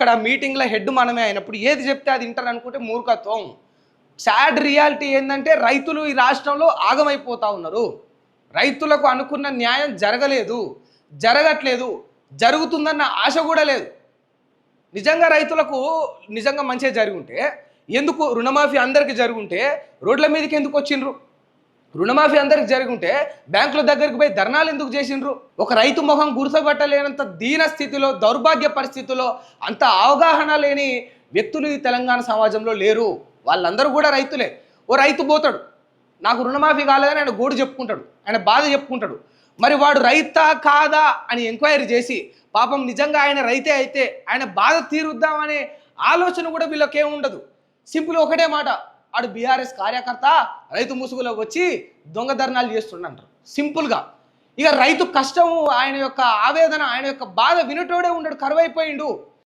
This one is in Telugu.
అక్కడ మీటింగ్లో హెడ్ మనమే అయినప్పుడు ఏది చెప్తే అది వింటారు అనుకుంటే మూర్ఖత్వం. సాడ్ రియాలిటీ ఏంటంటే రైతులు ఈ రాష్ట్రంలో ఆగమైపోతూ ఉన్నారు. రైతులకు అనుకున్న న్యాయం జరగలేదు, జరగట్లేదు, జరుగుతుందన్న ఆశ కూడా లేదు. నిజంగా రైతులకు నిజంగా మంచిగా జరిగి ఉంటే ఎందుకు రుణమాఫీ అందరికీ జరుగుంటే రోడ్ల మీదకి ఎందుకు వచ్చిండ్రు? రుణమాఫీ అందరికి జరిగి ఉంటే బ్యాంకుల దగ్గరికి పోయి ధర్నాలు ఎందుకు చేసిండ్రు? ఒక రైతు మొహం గుర్తుపట్టలేనంత దీన స్థితిలో, దౌర్భాగ్య పరిస్థితుల్లో, అంత అవగాహన లేని వ్యక్తులు ఈ తెలంగాణ సమాజంలో లేరు. వాళ్ళందరూ కూడా రైతులే. ఓ రైతు పోతాడు, నాకు రుణమాఫీ కాలేదని ఆయన గోడు చెప్పుకుంటాడు, ఆయన బాధ చెప్పుకుంటాడు. మరి వాడు రైతా కాదా అని ఎంక్వైరీ చేసి పాపం నిజంగా ఆయన రైతే అయితే ఆయన బాధ తీరుద్దామనే ఆలోచన కూడా వీళ్ళకేముండదు. సింపుల్ ఒకటే మాట, ఆడు బీఆర్ఎస్ కార్యకర్త రైతు ముసుగులో వచ్చి దొంగ ధర్నాలు చేస్తుండంటారు సింపుల్గా. ఇక రైతు కష్టము, ఆయన యొక్క ఆవేదన, ఆయన యొక్క బాధ వినటోడే ఉండడు, కరువైపోయిండు.